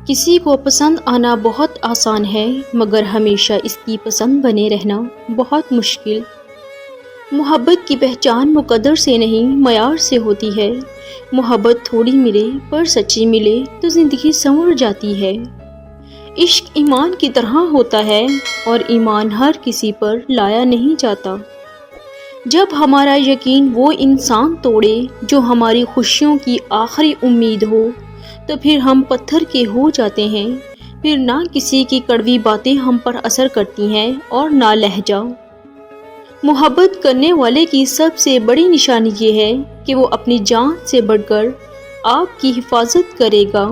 کسی کو پسند آنا بہت آسان ہے، مگر ہمیشہ اس کی پسند بنے رہنا بہت مشکل۔ محبت کی پہچان مقدر سے نہیں، معیار سے ہوتی ہے۔ محبت تھوڑی ملے پر سچی ملے تو زندگی سنور جاتی ہے۔ عشق ایمان کی طرح ہوتا ہے اور ایمان ہر کسی پر لایا نہیں جاتا۔ جب ہمارا یقین وہ انسان توڑے جو ہماری خوشیوں کی آخری امید ہو، تو پھر ہم پتھر کے ہو جاتے ہیں۔ پھر نہ کسی کی کڑوی باتیں ہم پر اثر کرتی ہیں اور نہ لہجہ۔ محبت کرنے والے کی سب سے بڑی نشانی یہ ہے کہ وہ اپنی جان سے بڑھ کر آپ کی حفاظت کرے گا۔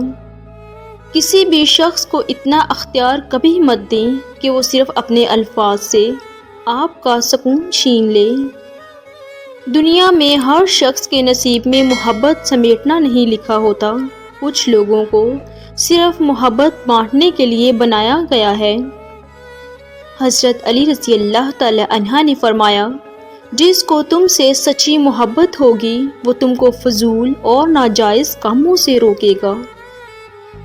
کسی بھی شخص کو اتنا اختیار کبھی مت دیں کہ وہ صرف اپنے الفاظ سے آپ کا سکون چھین لے۔ دنیا میں ہر شخص کے نصیب میں محبت سمیٹنا نہیں لکھا ہوتا۔ کچھ لوگوں کو صرف محبت بانٹنے کے لیے بنایا گیا ہے۔ حضرت علی رضی اللہ تعالی عنہ نے فرمایا، جس کو تم سے سچی محبت ہوگی وہ تم کو فضول اور ناجائز کاموں سے روکے گا۔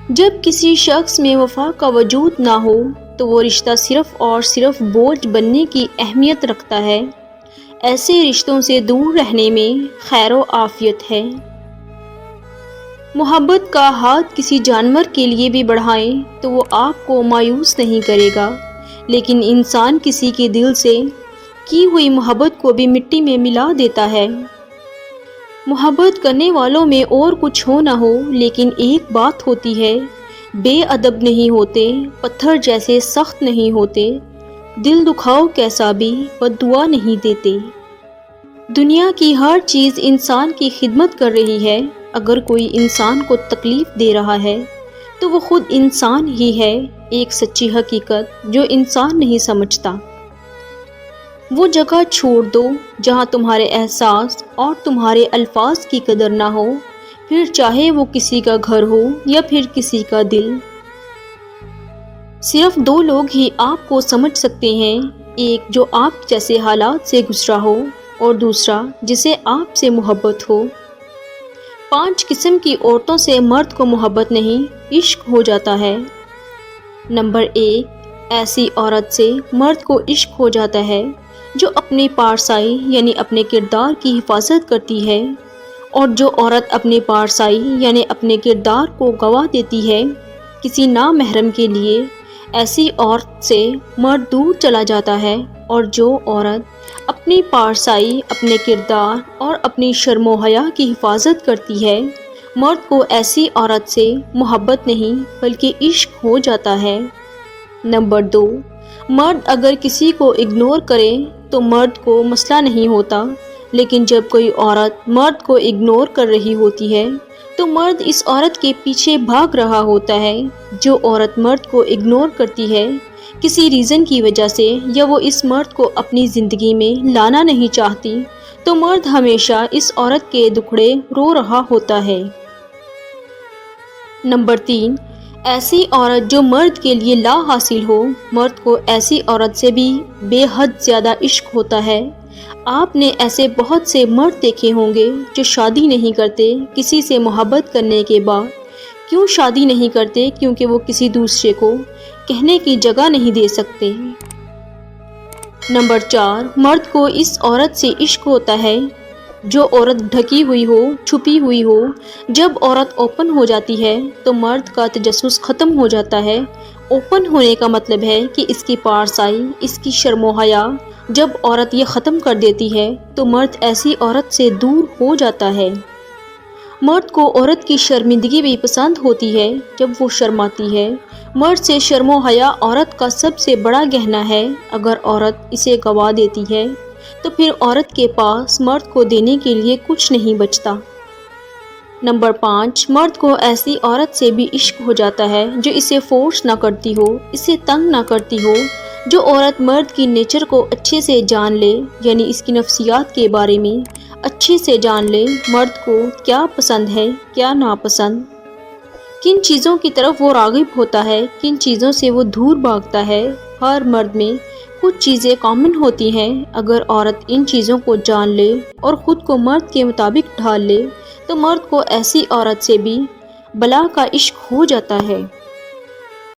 جب کسی شخص میں وفا کا وجود نہ ہو تو وہ رشتہ صرف اور صرف بوجھ بننے کی اہمیت رکھتا ہے۔ ایسے رشتوں سے دور رہنے میں خیر و عافیت ہے۔ محبت کا ہاتھ کسی جانور کے لیے بھی بڑھائیں تو وہ آپ کو مایوس نہیں کرے گا، لیکن انسان کسی کے دل سے کی ہوئی محبت کو بھی مٹی میں ملا دیتا ہے۔ محبت کرنے والوں میں اور کچھ ہو نہ ہو، لیکن ایک بات ہوتی ہے، بے ادب نہیں ہوتے، پتھر جیسے سخت نہیں ہوتے، دل دکھاؤ کیسا بھی بد دعا نہیں دیتے۔ دنیا کی ہر چیز انسان کی خدمت کر رہی ہے۔ اگر کوئی انسان کو تکلیف دے رہا ہے تو وہ خود انسان ہی ہے، ایک سچی حقیقت جو انسان نہیں سمجھتا۔ وہ جگہ چھوڑ دو جہاں تمہارے احساس اور تمہارے الفاظ کی قدر نہ ہو، پھر چاہے وہ کسی کا گھر ہو یا پھر کسی کا دل۔ صرف دو لوگ ہی آپ کو سمجھ سکتے ہیں، ایک جو آپ جیسے حالات سے گزرا ہو اور دوسرا جسے آپ سے محبت ہو۔ 5 قسم کی عورتوں سے مرد کو محبت نہیں، عشق ہو جاتا ہے۔ نمبر 1، ایسی عورت سے مرد کو عشق ہو جاتا ہے جو اپنی پارسائی یعنی اپنے کردار کی حفاظت کرتی ہے، اور جو عورت اپنے پارسائی یعنی اپنے کردار کو گوا دیتی ہے کسی نامحرم کے لیے، ایسی عورت سے مرد دور چلا جاتا ہے۔ اور جو عورت اپنی پارسائی، اپنے کردار اور اپنی شرم و حیا کی حفاظت کرتی ہے، مرد کو ایسی عورت سے محبت نہیں بلکہ عشق ہو جاتا ہے۔ نمبر 2، مرد اگر کسی کو اگنور کرے تو مرد کو مسئلہ نہیں ہوتا، لیکن جب کوئی عورت مرد کو اگنور کر رہی ہوتی ہے تو مرد اس عورت کے پیچھے بھاگ رہا ہوتا ہے۔ جو عورت مرد کو اگنور کرتی ہے کسی ریزن کی وجہ سے، یا وہ اس مرد کو اپنی زندگی میں لانا نہیں چاہتی، تو مرد ہمیشہ اس عورت کے دکھڑے رو رہا ہوتا ہے۔ نمبر 3، ایسی عورت جو مرد کے لیے لا حاصل ہو۔ مرد کو ایسی عورت سے بھی بے حد زیادہ عشق ہوتا ہے۔ آپ نے ایسے بہت سے مرد دیکھے ہوں گے جو شادی نہیں کرتے کسی سے محبت کرنے کے بعد۔ کیوں شادی نہیں کرتے؟ کیونکہ وہ کسی دوسرے کو کہنے کی جگہ نہیں دے سکتے۔ نمبر 4، مرد کو اس عورت سے عشق ہوتا ہے جو عورت ڈھکی ہوئی ہو، چھپی ہوئی ہو۔ جب عورت اوپن ہو جاتی ہے تو مرد کا تجسس ختم ہو جاتا ہے۔ اوپن ہونے کا مطلب ہے کہ اس کی پارسائی، اس کی شرم و حیا۔ جب عورت یہ ختم کر دیتی ہے تو مرد ایسی عورت سے دور ہو جاتا ہے۔ مرد کو عورت کی شرمندگی بھی پسند ہوتی ہے جب وہ شرماتی ہے۔ مرد سے شرم و حیا عورت کا سب سے بڑا گہنا ہے۔ اگر عورت اسے گوا دیتی ہے تو پھر عورت کے پاس مرد کو دینے کے لیے کچھ نہیں بچتا۔ نمبر 5، مرد کو ایسی عورت سے بھی عشق ہو جاتا ہے جو اسے فورس نہ کرتی ہو، اسے تنگ نہ کرتی ہو۔ جو عورت مرد کی نیچر کو اچھے سے جان لے، یعنی اس کی نفسیات کے بارے میں اچھے سے جان لے، مرد کو کیا پسند ہے، کیا ناپسند، کن چیزوں کی طرف وہ راغب ہوتا ہے، کن چیزوں سے وہ دور بھاگتا ہے۔ ہر مرد میں کچھ چیزیں کامن ہوتی ہیں۔ اگر عورت ان چیزوں کو جان لے اور خود کو مرد کے مطابق ڈھال لے تو مرد کو ایسی عورت سے بھی بلا کا عشق ہو جاتا ہے۔